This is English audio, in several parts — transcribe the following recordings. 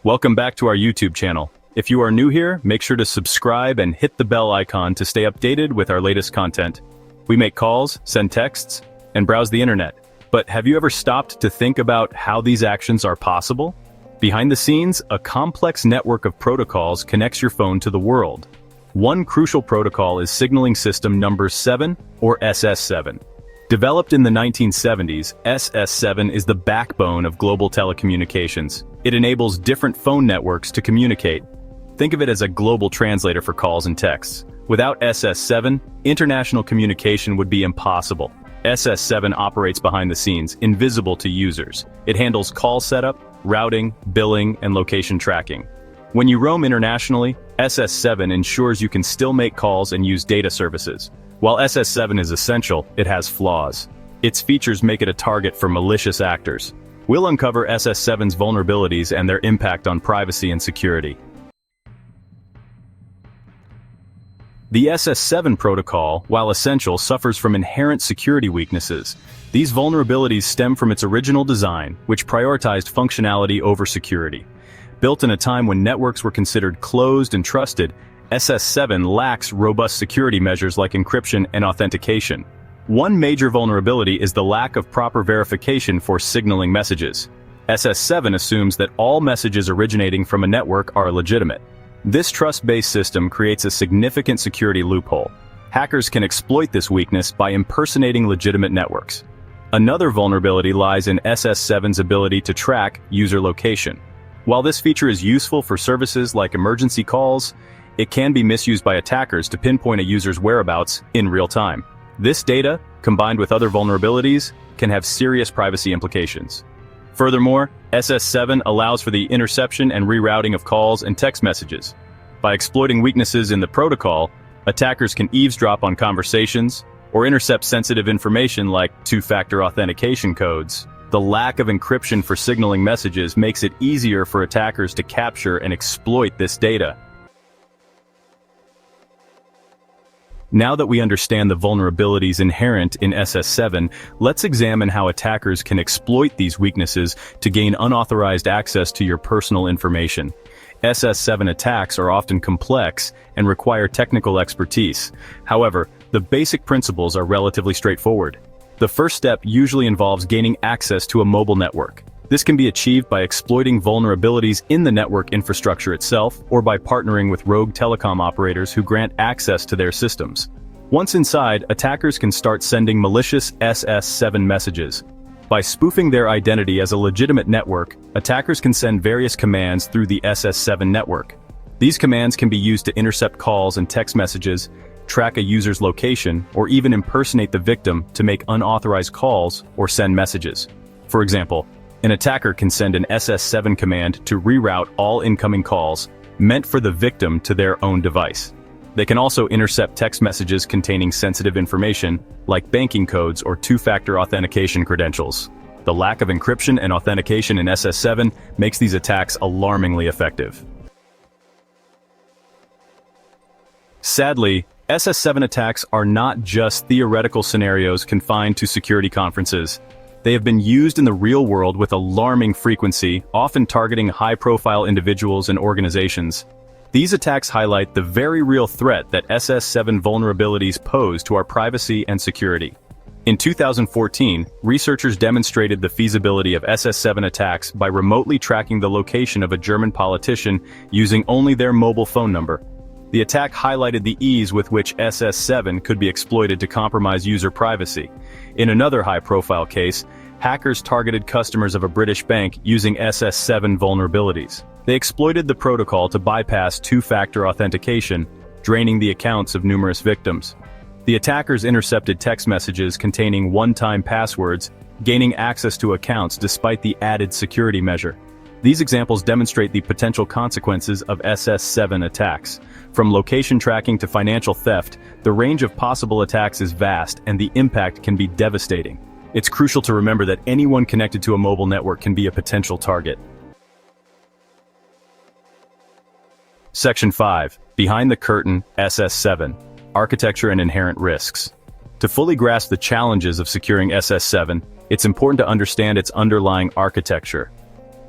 Welcome back to our YouTube channel. If you are new here, make sure to subscribe and hit the bell icon to stay updated with our latest content. We make calls, send texts, and browse the internet. But have you ever stopped to think about how these actions are possible? Behind the scenes, a complex network of protocols connects your phone to the world. One crucial protocol is signaling system number 7, or SS7. Developed in the 1970s, SS7 is the backbone of global telecommunications. It enables different phone networks to communicate. Think of it as a global translator for calls and texts. Without SS7, international communication would be impossible. SS7 operates behind the scenes, invisible to users. It handles call setup, routing, billing, and location tracking. When you roam internationally, SS7 ensures you can still make calls and use data services. While SS7 is essential, it has flaws. Its features make it a target for malicious actors. We'll uncover SS7's vulnerabilities and their impact on privacy and security. The SS7 protocol, while essential, suffers from inherent security weaknesses. These vulnerabilities stem from its original design, which prioritized functionality over security. Built in a time when networks were considered closed and trusted, SS7 lacks robust security measures like encryption and authentication. One major vulnerability is the lack of proper verification for signaling messages. SS7 assumes that all messages originating from a network are legitimate. This trust-based system creates a significant security loophole. Hackers can exploit this weakness by impersonating legitimate networks. Another vulnerability lies in SS7's ability to track user location. While this feature is useful for services like emergency calls, it can be misused by attackers to pinpoint a user's whereabouts in real time. This data, combined with other vulnerabilities, can have serious privacy implications. Furthermore, SS7 allows for the interception and rerouting of calls and text messages. By exploiting weaknesses in the protocol, attackers can eavesdrop on conversations or intercept sensitive information like two-factor authentication codes. The lack of encryption for signaling messages makes it easier for attackers to capture and exploit this data. Now that we understand the vulnerabilities inherent in SS7, let's examine how attackers can exploit these weaknesses to gain unauthorized access to your personal information. SS7 attacks are often complex and require technical expertise. However, the basic principles are relatively straightforward. The first step usually involves gaining access to a mobile network. This can be achieved by exploiting vulnerabilities in the network infrastructure itself or by partnering with rogue telecom operators who grant access to their systems. Once inside, attackers can start sending malicious SS7 messages. By spoofing their identity as a legitimate network, attackers can send various commands through the SS7 network. These commands can be used to intercept calls and text messages, track a user's location, or even impersonate the victim to make unauthorized calls or send messages. For example, an attacker can send an SS7 command to reroute all incoming calls meant for the victim to their own device. They can also intercept text messages containing sensitive information, like banking codes or two-factor authentication credentials. The lack of encryption and authentication in SS7 makes these attacks alarmingly effective. Sadly, SS7 attacks are not just theoretical scenarios confined to security conferences. They have been used in the real world with alarming frequency, often targeting high-profile individuals and organizations. These attacks highlight the very real threat that SS7 vulnerabilities pose to our privacy and security. In 2014, researchers demonstrated the feasibility of SS7 attacks by remotely tracking the location of a German politician using only their mobile phone number. The attack highlighted the ease with which SS7 could be exploited to compromise user privacy. In another high-profile case, hackers targeted customers of a British bank using SS7 vulnerabilities. They exploited the protocol to bypass two-factor authentication, draining the accounts of numerous victims. The attackers intercepted text messages containing one-time passwords, gaining access to accounts despite the added security measure. These examples demonstrate the potential consequences of SS7 attacks. From location tracking to financial theft, the range of possible attacks is vast and the impact can be devastating. It's crucial to remember that anyone connected to a mobile network can be a potential target. Section 5. Behind the Curtain, SS7. Architecture and Inherent Risks. To fully grasp the challenges of securing SS7, it's important to understand its underlying architecture.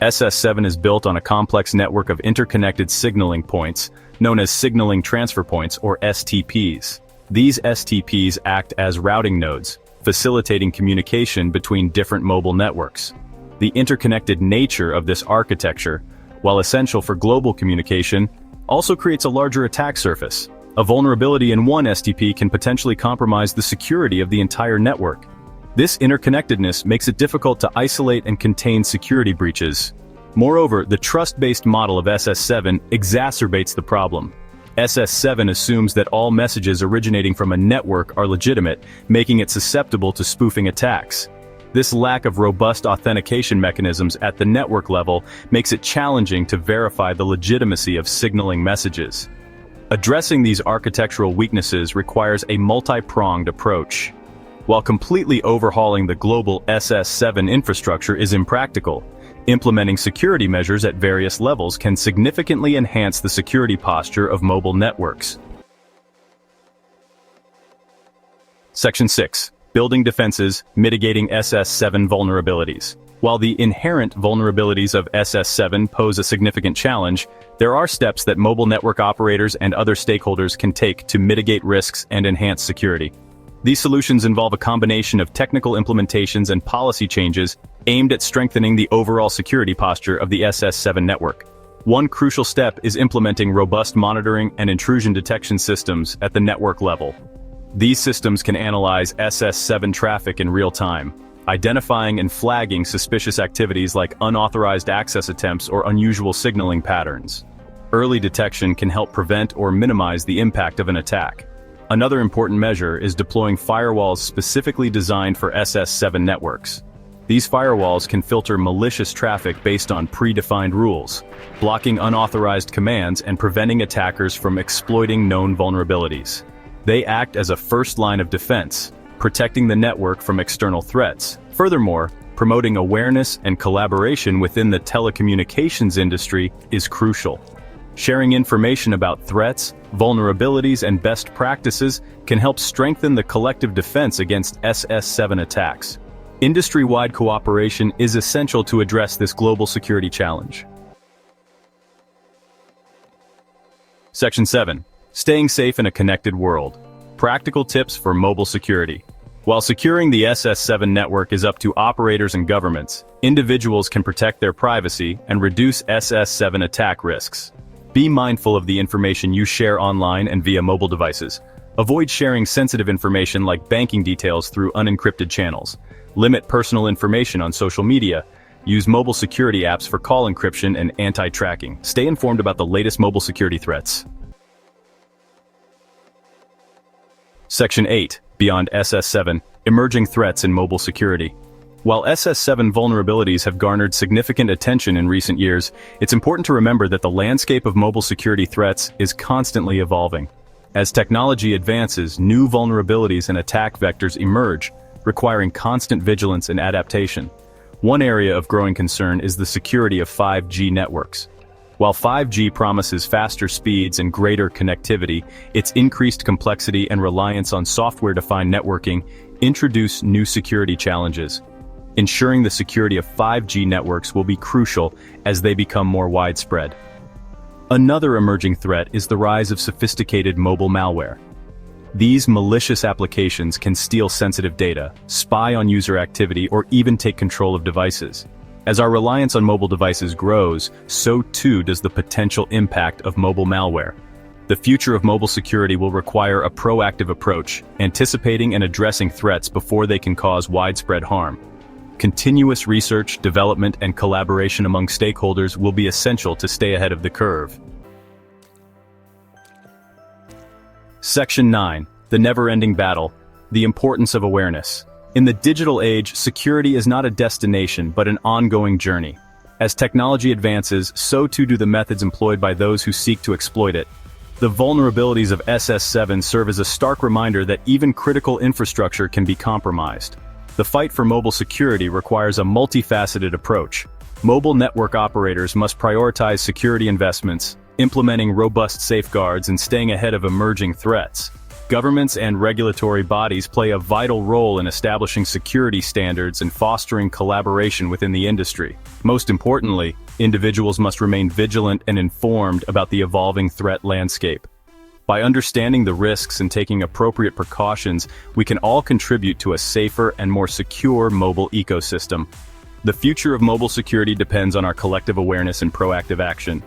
SS7 is built on a complex network of interconnected signaling points, known as signaling transfer points or STPs. These STPs act as routing nodes, facilitating communication between different mobile networks. The interconnected nature of this architecture, while essential for global communication, also creates a larger attack surface. A vulnerability in one STP can potentially compromise the security of the entire network. This interconnectedness makes it difficult to isolate and contain security breaches. Moreover, the trust-based model of SS7 exacerbates the problem. SS7 assumes that all messages originating from a network are legitimate, making it susceptible to spoofing attacks. This lack of robust authentication mechanisms at the network level makes it challenging to verify the legitimacy of signaling messages. Addressing these architectural weaknesses requires a multi-pronged approach. While completely overhauling the global SS7 infrastructure is impractical, implementing security measures at various levels can significantly enhance the security posture of mobile networks. Section 6. Building defenses, mitigating SS7 vulnerabilities. While the inherent vulnerabilities of SS7 pose a significant challenge, there are steps that mobile network operators and other stakeholders can take to mitigate risks and enhance security. These solutions involve a combination of technical implementations and policy changes aimed at strengthening the overall security posture of the SS7 network. One crucial step is implementing robust monitoring and intrusion detection systems at the network level. These systems can analyze SS7 traffic in real time, identifying and flagging suspicious activities like unauthorized access attempts or unusual signaling patterns. Early detection can help prevent or minimize the impact of an attack. Another important measure is deploying firewalls specifically designed for SS7 networks. These firewalls can filter malicious traffic based on predefined rules, blocking unauthorized commands and preventing attackers from exploiting known vulnerabilities. They act as a first line of defense, protecting the network from external threats. Furthermore, promoting awareness and collaboration within the telecommunications industry is crucial. Sharing information about threats, vulnerabilities, and best practices can help strengthen the collective defense against SS7 attacks. Industry-wide cooperation is essential to address this global security challenge. Section 7. Staying safe in a connected world. Practical tips for mobile security. While securing the SS7 network is up to operators and governments, individuals can protect their privacy and reduce SS7 attack risks. Be mindful of the information you share online and via mobile devices. Avoid sharing sensitive information like banking details through unencrypted channels. Limit personal information on social media. Use mobile security apps for call encryption and anti-tracking. Stay informed about the latest mobile security threats. Section 8. Beyond SS7, emerging threats in mobile security. While SS7 vulnerabilities have garnered significant attention in recent years, it's important to remember that the landscape of mobile security threats is constantly evolving. As technology advances, new vulnerabilities and attack vectors emerge, requiring constant vigilance and adaptation. One area of growing concern is the security of 5G networks. While 5G promises faster speeds and greater connectivity, its increased complexity and reliance on software-defined networking introduce new security challenges. Ensuring the security of 5G networks will be crucial as they become more widespread. Another emerging threat is the rise of sophisticated mobile malware. These malicious applications can steal sensitive data, spy on user activity, or even take control of devices. As our reliance on mobile devices grows, so too does the potential impact of mobile malware. The future of mobile security will require a proactive approach, anticipating and addressing threats before they can cause widespread harm. Continuous research, development, and collaboration among stakeholders will be essential to stay ahead of the curve. Section 9. The never-ending battle. The importance of awareness. In the digital age, security is not a destination but an ongoing journey. As technology advances, so too do the methods employed by those who seek to exploit it. The vulnerabilities of SS7 serve as a stark reminder that even critical infrastructure can be compromised. The fight for mobile security requires a multifaceted approach. Mobile network operators must prioritize security investments, implementing robust safeguards and staying ahead of emerging threats. Governments and regulatory bodies play a vital role in establishing security standards and fostering collaboration within the industry. Most importantly, individuals must remain vigilant and informed about the evolving threat landscape. By understanding the risks and taking appropriate precautions, we can all contribute to a safer and more secure mobile ecosystem. The future of mobile security depends on our collective awareness and proactive action.